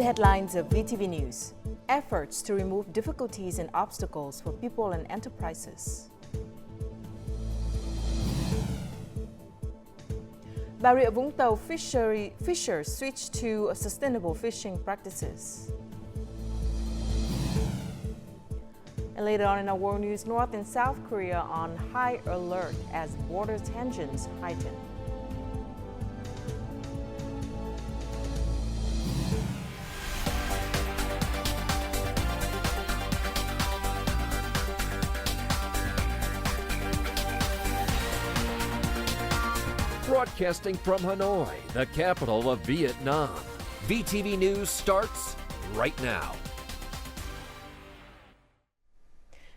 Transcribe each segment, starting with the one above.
headlines of VTV News. Efforts to remove difficulties and obstacles for people and enterprises. Bà Rịa Vũng Tàu fishers switch to sustainable fishing practices. And later on in our world news, North and South Korea on high alert as border tensions heighten. Broadcasting from Hanoi, the capital of Vietnam, VTV News starts right now.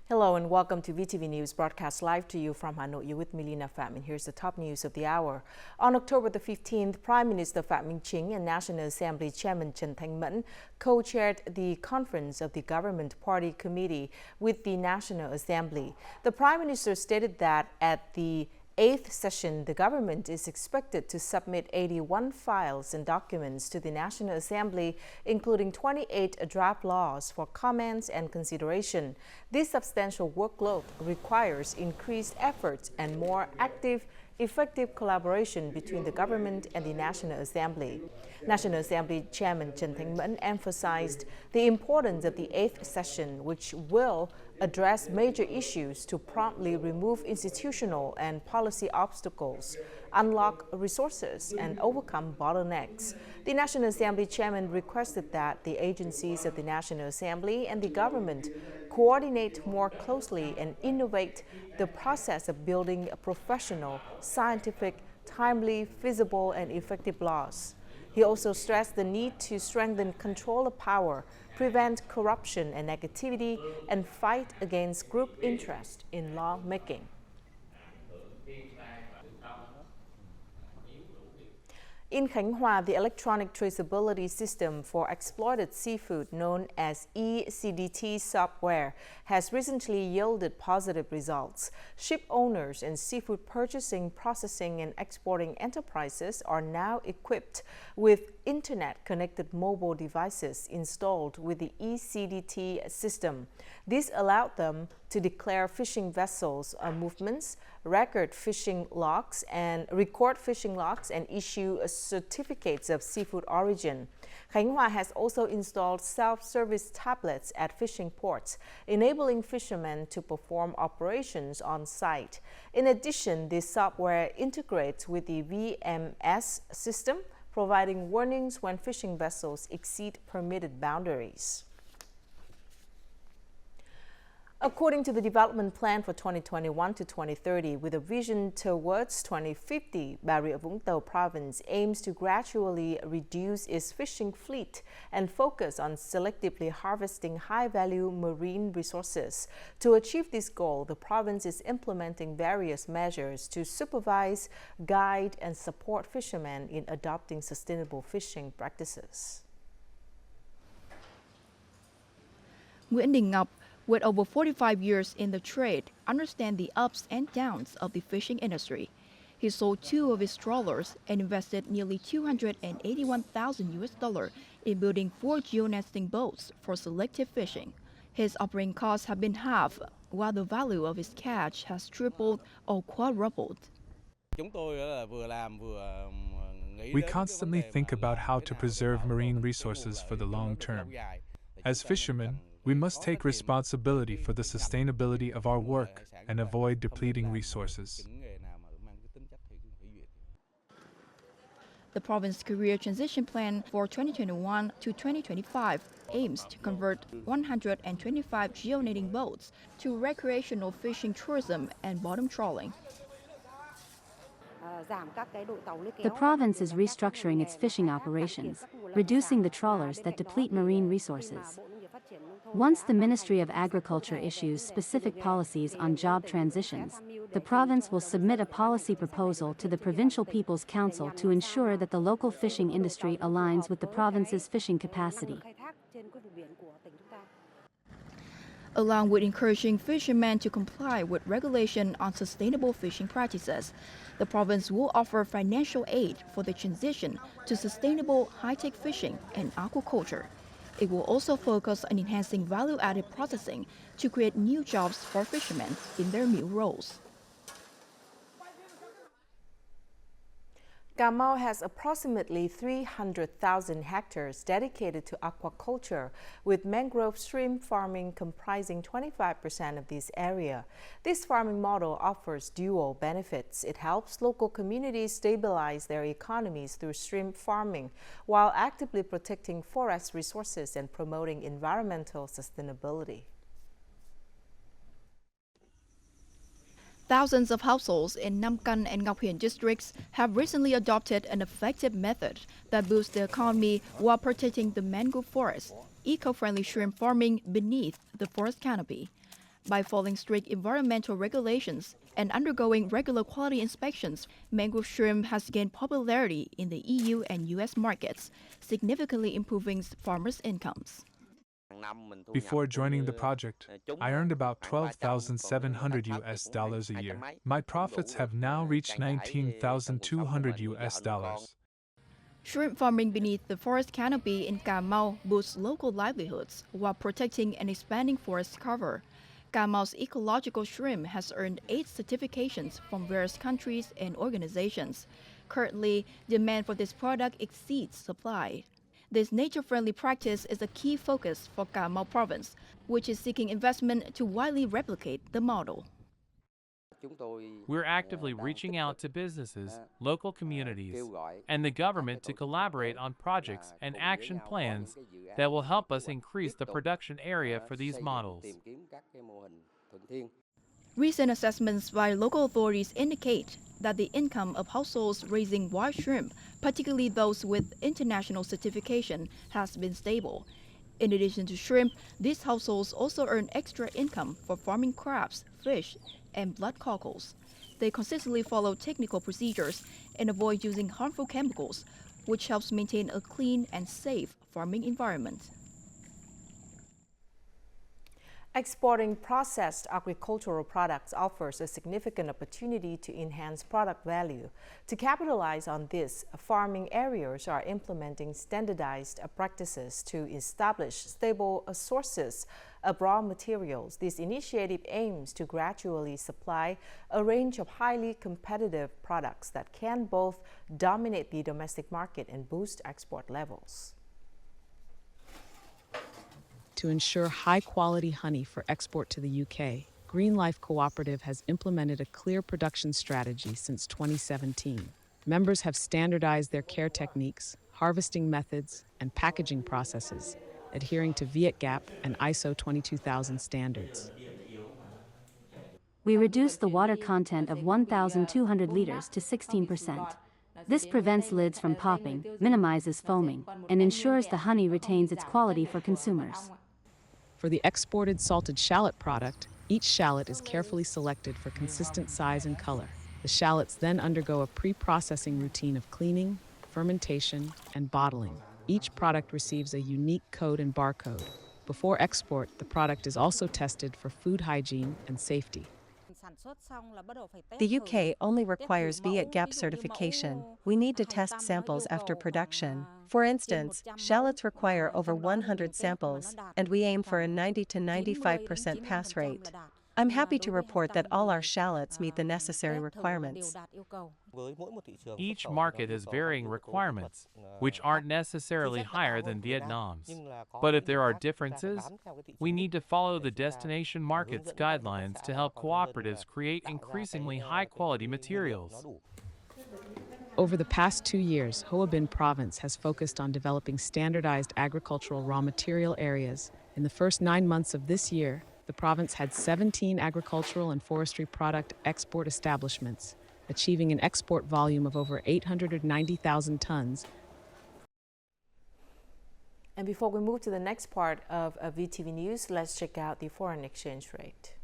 Hello and welcome to VTV News, broadcast live to you from Hanoi. You're with me, Pham, and here's the top news of the hour. On October the 15th, Prime Minister Phạm Minh Chính and National Assembly Chairman Trần Thanh Mẫn co-chaired the conference of the Government Party Committee with the National Assembly. The Prime Minister stated that at the 8th session, the government is expected to submit 81 files and documents to the National Assembly, including 28 draft laws for comments and consideration. This substantial workload requires increased efforts and more active, effective collaboration between the government and the National Assembly. National Assembly Chairman Trần Thanh Mẫn emphasized the importance of the 8th session, which will address major issues to promptly remove institutional and policy obstacles, unlock resources, and overcome bottlenecks. The National Assembly Chairman requested that the agencies of the National Assembly and the government coordinate more closely and innovate the process of building professional, scientific, timely, feasible, and effective laws. He also stressed the need to strengthen control of power, prevent corruption and negativity, and fight against group interest in lawmaking. In Khánh Hòa, the electronic traceability system for exploited seafood known as ECDT software has recently yielded positive results. Ship owners and seafood purchasing, processing, and exporting enterprises are now equipped with internet-connected mobile devices installed with the ECDT system. This allowed them to declare fishing vessels' movements, record fishing logs, and issue certificates of seafood origin. Khánh Hòa has also installed self-service tablets at fishing ports, enabling fishermen to perform operations on site. In addition, this software integrates with the VMS system, providing warnings when fishing vessels exceed permitted boundaries. According to the development plan for 2021 to 2030, with a vision towards 2050, Bà Rịa Vũng Tàu province aims to gradually reduce its fishing fleet and focus on selectively harvesting high-value marine resources. To achieve this goal, the province is implementing various measures to supervise, guide, and support fishermen in adopting sustainable fishing practices. Nguyễn Đình Ngọc, with over 45 years in the trade, understands the ups and downs of the fishing industry. He sold 2 of his trawlers and invested nearly $281,000 in building 4 geonesting boats for selective fishing. His operating costs have been halved, while the value of his catch has tripled or quadrupled. We constantly think about how to preserve marine resources for the long term. As fishermen, we must take responsibility for the sustainability of our work and avoid depleting resources. The province career transition plan for 2021 to 2025 aims to convert 125 geonating boats to recreational fishing tourism and bottom trawling. The province is restructuring its fishing operations, reducing the trawlers that deplete marine resources. Once the Ministry of Agriculture issues specific policies on job transitions, the province will submit a policy proposal to the Provincial People's Council to ensure that the local fishing industry aligns with the province's fishing capacity. Along with encouraging fishermen to comply with regulation on sustainable fishing practices, the province will offer financial aid for the transition to sustainable high-tech fishing and aquaculture. It will also focus on enhancing value-added processing to create new jobs for fishermen in their new roles. Cà Mau has approximately 300,000 hectares dedicated to aquaculture, with mangrove shrimp farming comprising 25% of this area. This farming model offers dual benefits. It helps local communities stabilize their economies through shrimp farming, while actively protecting forest resources and promoting environmental sustainability. Thousands of households in Nam Can and Ngọc Hiển districts have recently adopted an effective method that boosts the economy while protecting the mangrove forest, eco-friendly shrimp farming beneath the forest canopy. By following strict environmental regulations and undergoing regular quality inspections, mangrove shrimp has gained popularity in the EU and US markets, significantly improving farmers' incomes. Before joining the project, I earned about $12,700 a year. My profits have now reached $19,200. Shrimp farming beneath the forest canopy in Cà Mau boosts local livelihoods while protecting and expanding forest cover. Cà Mau's ecological shrimp has earned 8 certifications from various countries and organizations. Currently, demand for this product exceeds supply. This nature-friendly practice is a key focus for Cà Mau province, which is seeking investment to widely replicate the model. We're actively reaching out to businesses, local communities, and the government to collaborate on projects and action plans that will help us increase the production area for these models. Recent assessments by local authorities indicate that the income of households raising wild shrimp, particularly those with international certification, has been stable. In addition to shrimp, these households also earn extra income for farming crabs, fish, and blood cockles. They consistently follow technical procedures and avoid using harmful chemicals, which helps maintain a clean and safe farming environment. Exporting processed agricultural products offers a significant opportunity to enhance product value. To capitalize on this, farming areas are implementing standardized practices to establish stable sources of raw materials. This initiative aims to gradually supply a range of highly competitive products that can both dominate the domestic market and boost export levels. To ensure high-quality honey for export to the UK, Green Life Cooperative has implemented a clear production strategy since 2017. Members have standardized their care techniques, harvesting methods, and packaging processes, adhering to VTVGAP and ISO 22000 standards. We reduced the water content of 1,200 liters to 16%. This prevents lids from popping, minimizes foaming, and ensures the honey retains its quality for consumers. For the exported salted shallot product, each shallot is carefully selected for consistent size and color. The shallots then undergo a pre-processing routine of cleaning, fermentation, and bottling. Each product receives a unique code and barcode. Before export, the product is also tested for food hygiene and safety. The UK only requires VTVGAP certification. We need to test samples after production. For instance, shallots require over 100 samples, and we aim for a 90 to 95% pass rate. I'm happy to report that all our shallots meet the necessary requirements. Each market has varying requirements, which aren't necessarily higher than Vietnam's. But if there are differences, we need to follow the destination market's guidelines to help cooperatives create increasingly high-quality materials. Over the past 2 years, Hoa Binh Province has focused on developing standardized agricultural raw material areas. In the first 9 months of this year, the province had 17 agricultural and forestry product export establishments, achieving an export volume of over 890,000 tons. And before we move to the next part of VTV News, let's check out the foreign exchange rate.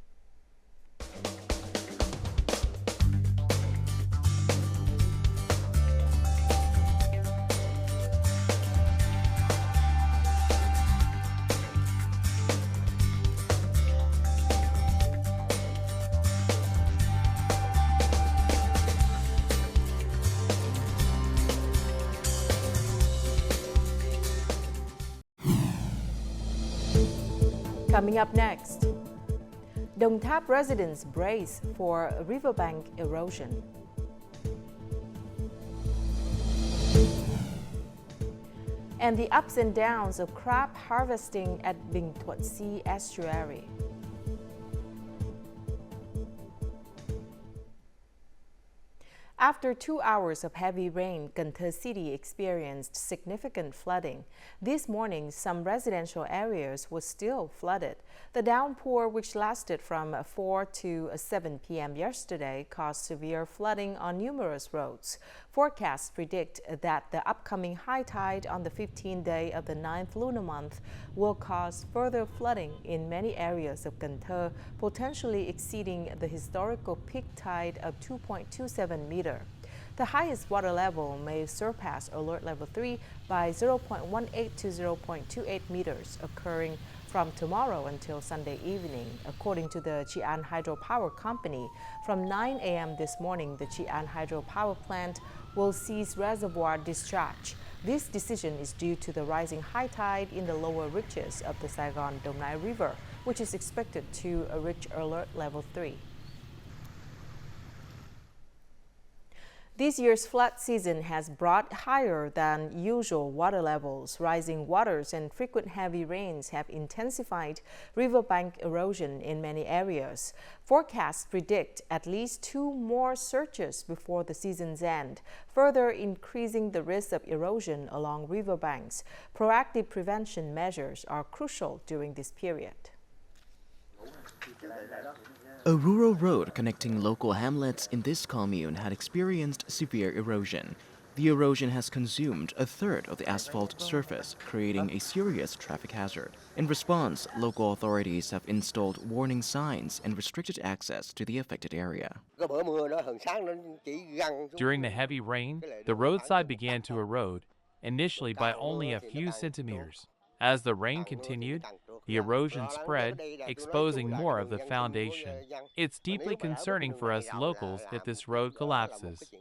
Coming up next, Đồng Tháp residents brace for riverbank erosion. And the ups and downs of crab harvesting at Bình Thuận Sea estuary. After 2 hours of heavy rain, Cần Thơ City experienced significant flooding. This morning, some residential areas were still flooded. The downpour, which lasted from 4 to 7 p.m. yesterday, caused severe flooding on numerous roads. Forecasts predict that the upcoming high tide on the 15th day of the 9th lunar month will cause further flooding in many areas of Cần Thơ, potentially exceeding the historical peak tide of 2.27 meters. The highest water level may surpass alert level 3 by 0.18 to 0.28 meters, occurring from tomorrow until Sunday evening. According to the Chi An Hydropower Company, from 9 a.m. this morning, the Chi An Hydropower Plant will cease reservoir discharge. This decision is due to the rising high tide in the lower reaches of the Saigon-Đồng Nai River, which is expected to reach alert level 3. This year's flood season has brought higher than usual water levels. Rising waters and frequent heavy rains have intensified riverbank erosion in many areas. Forecasts predict at least 2 more surges before the season's end, further increasing the risk of erosion along riverbanks. Proactive prevention measures are crucial during this period. A rural road connecting local hamlets in this commune had experienced severe erosion. The erosion has consumed a third of the asphalt surface, creating a serious traffic hazard. In response, local authorities have installed warning signs and restricted access to the affected area. During the heavy rain, the roadside began to erode, initially by only a few centimeters. As the rain continued, the erosion spread, exposing more of the foundation. It's deeply concerning for us locals if this road collapses.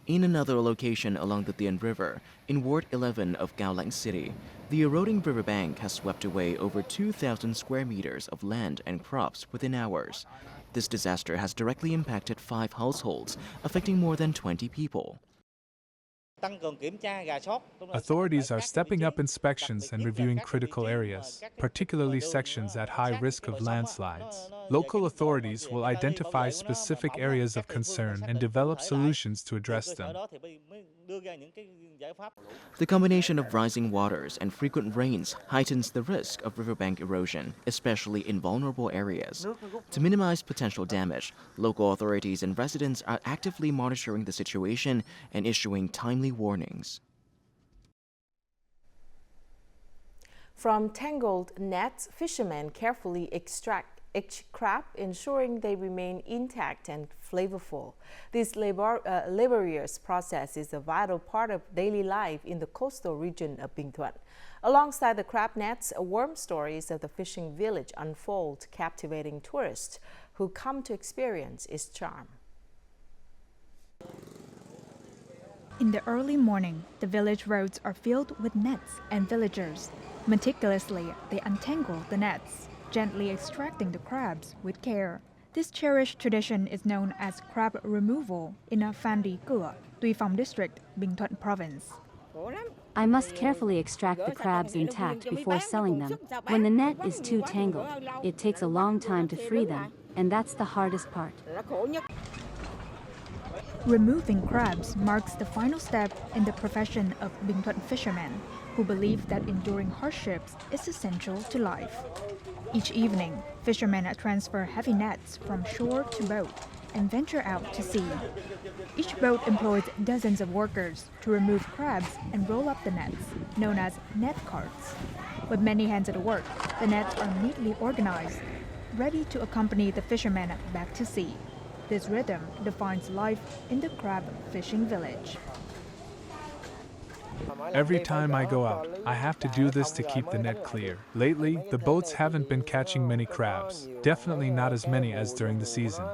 In another location along the Dien River, in Ward 11 of Cao Lãnh City, the eroding riverbank has swept away over 2,000 square meters of land and crops within hours. This disaster has directly impacted 5 households, affecting more than 20 people. Authorities are stepping up inspections and reviewing critical areas, particularly sections at high risk of landslides. Local authorities will identify specific areas of concern and develop solutions to address them. The combination of rising waters and frequent rains heightens the risk of riverbank erosion, especially in vulnerable areas. To minimize potential damage, local authorities and residents are actively monitoring the situation and issuing timely warnings. From tangled nets, fishermen carefully extract each crab, ensuring they remain intact and flavorful. This laborious process is a vital part of daily life in the coastal region of Bình Thuận. Alongside the crab nets, warm stories of the fishing village unfold, captivating tourists who come to experience its charm. In the early morning, the village roads are filled with nets and villagers. Meticulously, they untangle the nets, gently extracting the crabs with care. This cherished tradition is known as crab removal in Phan Rì Cửa, Tuy Phong district, Bình Thuận province. I must carefully extract the crabs intact before selling them. When the net is too tangled, it takes a long time to free them, and that's the hardest part. Removing crabs marks the final step in the profession of Bình Thuận fishermen, who believe that enduring hardships is essential to life. Each evening, fishermen transfer heavy nets from shore to boat and venture out to sea. Each boat employs dozens of workers to remove crabs and roll up the nets, known as net carts. With many hands at work, the nets are neatly organized, ready to accompany the fishermen back to sea. This rhythm defines life in the crab fishing village. Every time I go out, I have to do this to keep the net clear. Lately, the boats haven't been catching many crabs, definitely not as many as during the season.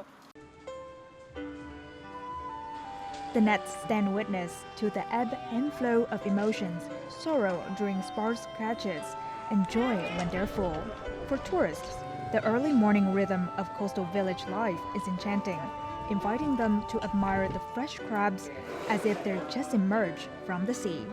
The nets stand witness to the ebb and flow of emotions, sorrow during sparse catches, enjoy when they're full. For tourists, the early morning rhythm of coastal village life is enchanting, inviting them to admire the fresh crabs as if they're just emerged from the sea.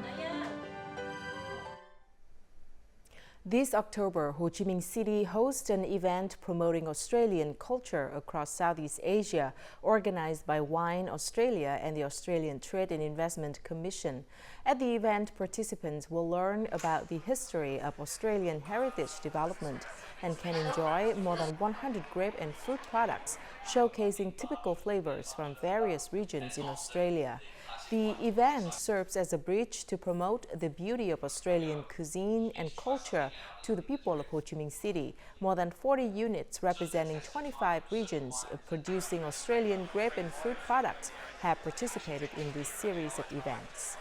This October, Ho Chi Minh City hosts an event promoting Australian culture across Southeast Asia, organized by Wine Australia and the Australian Trade and Investment Commission. At the event, participants will learn about the history of Australian heritage development and can enjoy more than 100 grape and fruit products, showcasing typical flavors from various regions in Australia. The event serves as a bridge to promote the beauty of Australian cuisine and culture to the people of Ho Chi Minh City. More than 40 units representing 25 regions producing Australian grape and fruit products have participated in this series of events.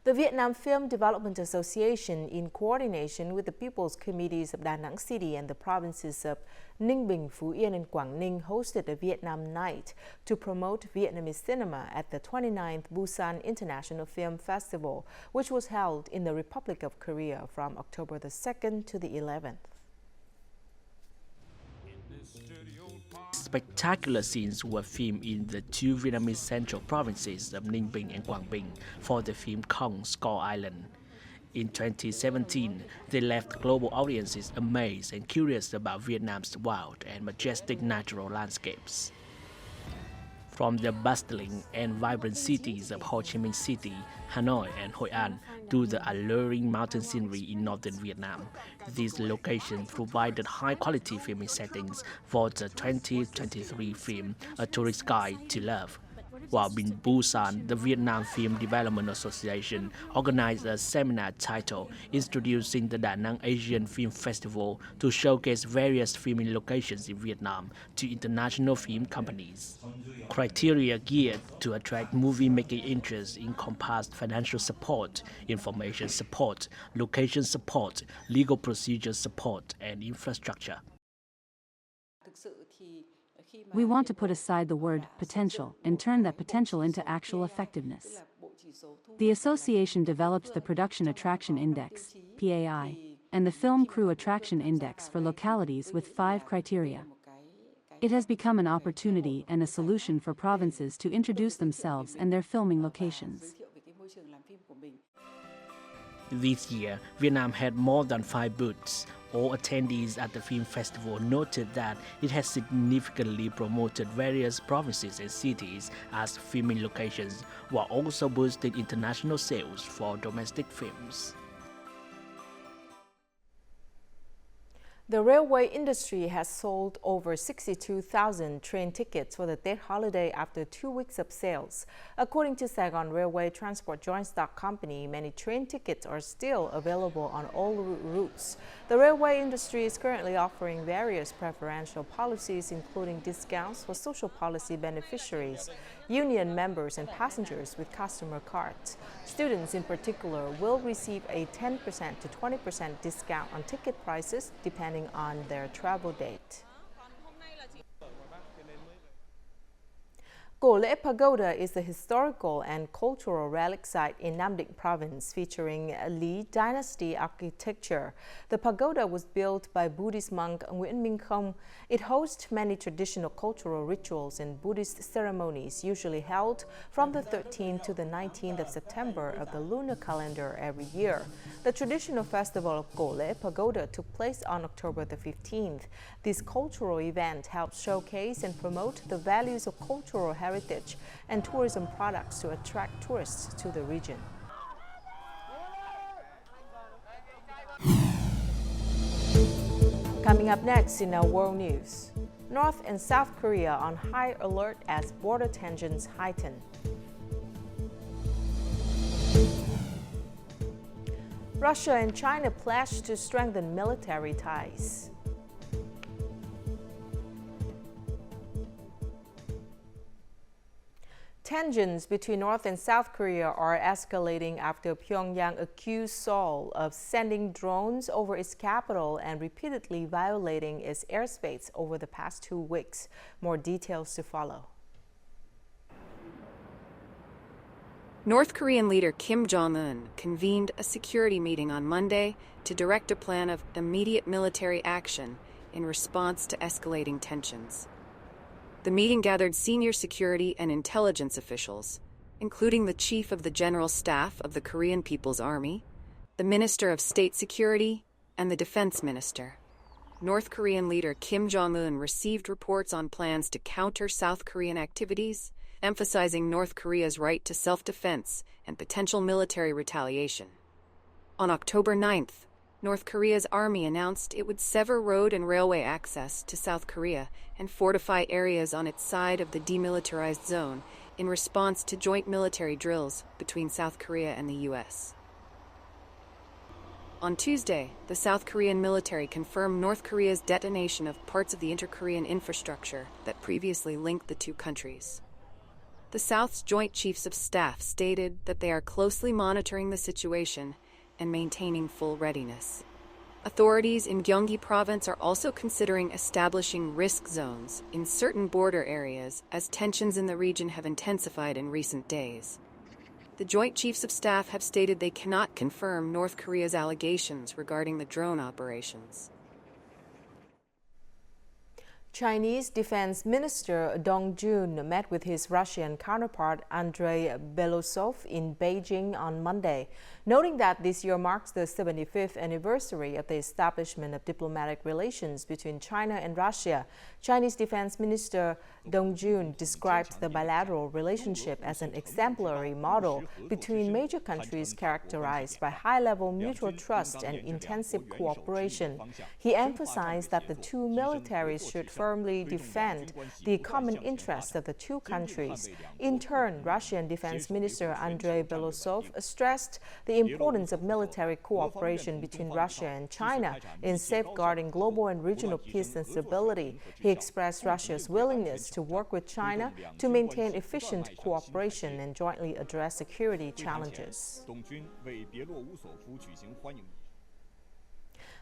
The Vietnam Film Development Association, in coordination with the People's Committees of Da Nang City and the provinces of Ninh Bình, Phú Yên, and Quảng Ninh, hosted a Vietnam Night to promote Vietnamese cinema at the 29th Busan International Film Festival, which was held in the Republic of Korea from October the 2nd to the 11th. Spectacular scenes were filmed in the two Vietnamese central provinces of Ninh Bình and Quảng Bình for the film Kong Skull Island. In 2017, they left global audiences amazed and curious about Vietnam's wild and majestic natural landscapes. From the bustling and vibrant cities of Ho Chi Minh City, Hanoi, and Hoi An to the alluring mountain scenery in northern Vietnam, these locations provided high-quality filming settings for the 2023 film A Tourist Guide to Love. While in Busan, the Vietnam Film Development Association organized a seminar titled Introducing the Da Nang Asian Film Festival to showcase various filming locations in Vietnam to international film companies. Criteria geared to attract movie-making interest encompassed financial support, information support, location support, legal procedure support, and infrastructure. We want to put aside the word potential and turn that potential into actual effectiveness. The association developed the Production Attraction Index, PAI, and the Film Crew Attraction Index for localities with 5 criteria. It has become an opportunity and a solution for provinces to introduce themselves and their filming locations. This year, Vietnam had more than 5 booths. All attendees at the film festival noted that it has significantly promoted various provinces and cities as filming locations, while also boosting international sales for domestic films. The railway industry has sold over 62,000 train tickets for the Tết holiday after 2 weeks of sales. According to Saigon Railway Transport Joint Stock Company, many train tickets are still available on all routes. The railway industry is currently offering various preferential policies, including discounts for social policy beneficiaries, union members, and passengers with customer cards. Students in particular will receive a 10% to 20% discount on ticket prices depending on their travel date. Co Lễ Pagoda is a historical and cultural relic site in Nam Định province featuring Lý dynasty architecture. The pagoda was built by Buddhist monk Nguyễn Minh Không. It hosts many traditional cultural rituals and Buddhist ceremonies usually held from the 13th to the 19th of September of the lunar calendar every year. The traditional festival of Co Lễ Pagoda took place on October the 15th. This cultural event helps showcase and promote the values of cultural heritage and tourism products to attract tourists to the region. Coming up next in our world news, North and South Korea on high alert as border tensions heighten. Russia and China pledge to strengthen military ties. Tensions between North and South Korea are escalating after Pyongyang accused Seoul of sending drones over its capital and repeatedly violating its airspace over the past 2 weeks. More details to follow. North Korean leader Kim Jong-un convened a security meeting on Monday to direct a plan of immediate military action in response to escalating tensions. The meeting gathered senior security and intelligence officials, including the Chief of the General Staff of the Korean People's Army, the Minister of State Security, and the Defense Minister. North Korean leader Kim Jong-un received reports on plans to counter South Korean activities, emphasizing North Korea's right to self-defense and potential military retaliation. On October 9th, North Korea's army announced it would sever road and railway access to South Korea and fortify areas on its side of the demilitarized zone in response to joint military drills between South Korea and the U.S. On Tuesday, the South Korean military confirmed North Korea's detonation of parts of the inter-Korean infrastructure that previously linked the two countries. The South's Joint Chiefs of Staff stated that they are closely monitoring the situation and maintaining full readiness. Authorities in Gyeonggi Province are also considering establishing risk zones in certain border areas as tensions in the region have intensified in recent days. The Joint Chiefs of Staff have stated they cannot confirm North Korea's allegations regarding the drone operations. Chinese Defense Minister Dong Jun met with his Russian counterpart Andrei Belosov in Beijing on Monday, noting that this year marks the 75th anniversary of the establishment of diplomatic relations between China and Russia. Chinese Defense Minister Dong Jun described the bilateral relationship as an exemplary model between major countries characterized by high-level mutual trust and intensive cooperation. He emphasized that the two militaries should firmly defend the common interests of the two countries. In turn, Russian Defense Minister Andrei Belosov stressed the importance of military cooperation between Russia and China in safeguarding global and regional peace and stability. He expressed Russia's willingness to work with China to maintain efficient cooperation and jointly address security challenges.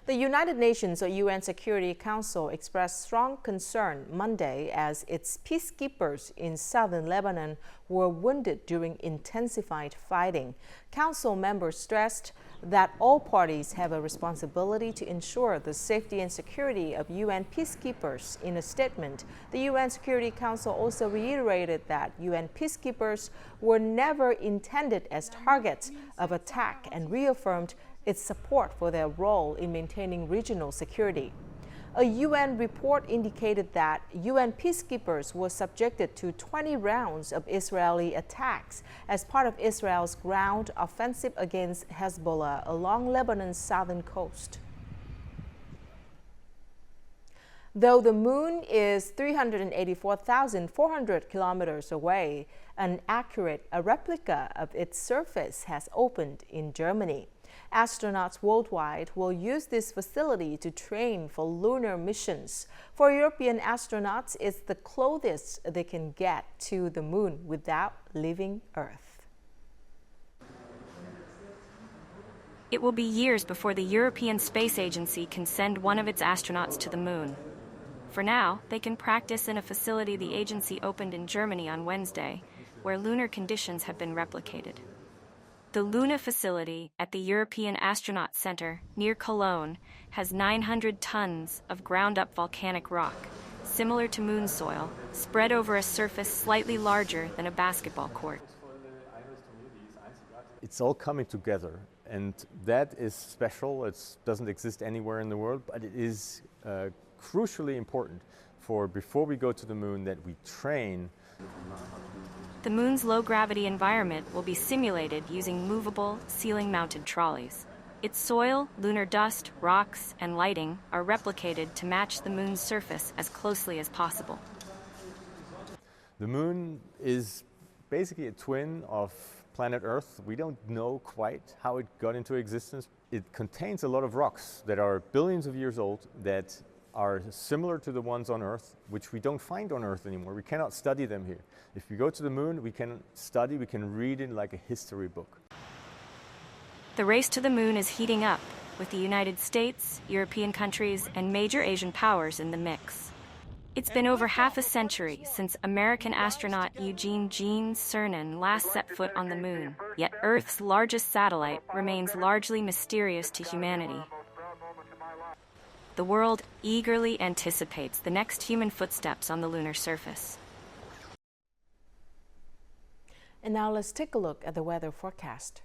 The United Nations or UN Security Council expressed strong concern Monday as its peacekeepers in southern Lebanon were wounded during intensified fighting. Council members stressed that all parties have a responsibility to ensure the safety and security of UN peacekeepers. In a statement, the UN Security Council also reiterated that UN peacekeepers were never intended as targets of attack and reaffirmed its support for their role in maintaining regional security. A UN report indicated that UN peacekeepers were subjected to 20 rounds of Israeli attacks as part of Israel's ground offensive against Hezbollah along Lebanon's southern coast. Though the moon is 384,400 kilometers away, a replica of its surface has opened in Germany. Astronauts worldwide will use this facility to train for lunar missions. For European astronauts, it's the closest they can get to the moon without leaving Earth. It will be years before the European Space Agency can send one of its astronauts to the moon. For now, they can practice in a facility the agency opened in Germany on Wednesday, where lunar conditions have been replicated. The Lunar facility at the European Astronaut Center near Cologne has 900 tons of ground-up volcanic rock, similar to moon soil, spread over a surface slightly larger than a basketball court. It's all coming together, and that is special. It doesn't exist anywhere in the world, but it is crucially important for before we go to the moon that we train. The moon's low-gravity environment will be simulated using movable, ceiling-mounted trolleys. Its soil, lunar dust, rocks, and lighting are replicated to match the moon's surface as closely as possible. The moon is basically a twin of planet Earth. We don't know quite how it got into existence. It contains a lot of rocks that are billions of years old that are similar to the ones on Earth, which we don't find on Earth anymore. We cannot study them here. If we go to the moon, we can study, we can read in like a history book. The race to the moon is heating up, with the United States, European countries, and major Asian powers in the mix. It's been over half a century since American astronaut Eugene "Gene" Cernan last set foot on the moon, yet Earth's largest satellite remains largely mysterious to humanity. The world eagerly anticipates the next human footsteps on the lunar surface. And now let's take a look at the weather forecast.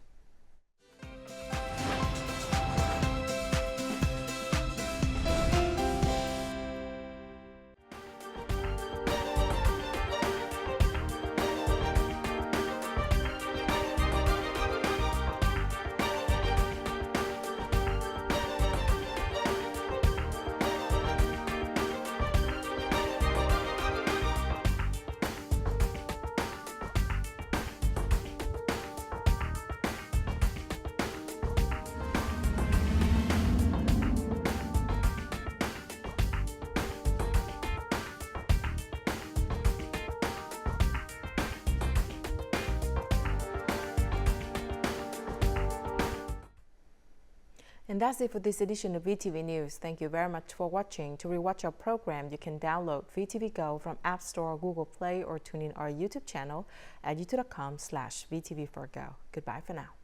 And that's it for this edition of VTV News. Thank you very much for watching. To rewatch our program, you can download VTVgo from App Store, Google Play, or tune in our YouTube channel at youtube.com/VTV4Go. Goodbye for now.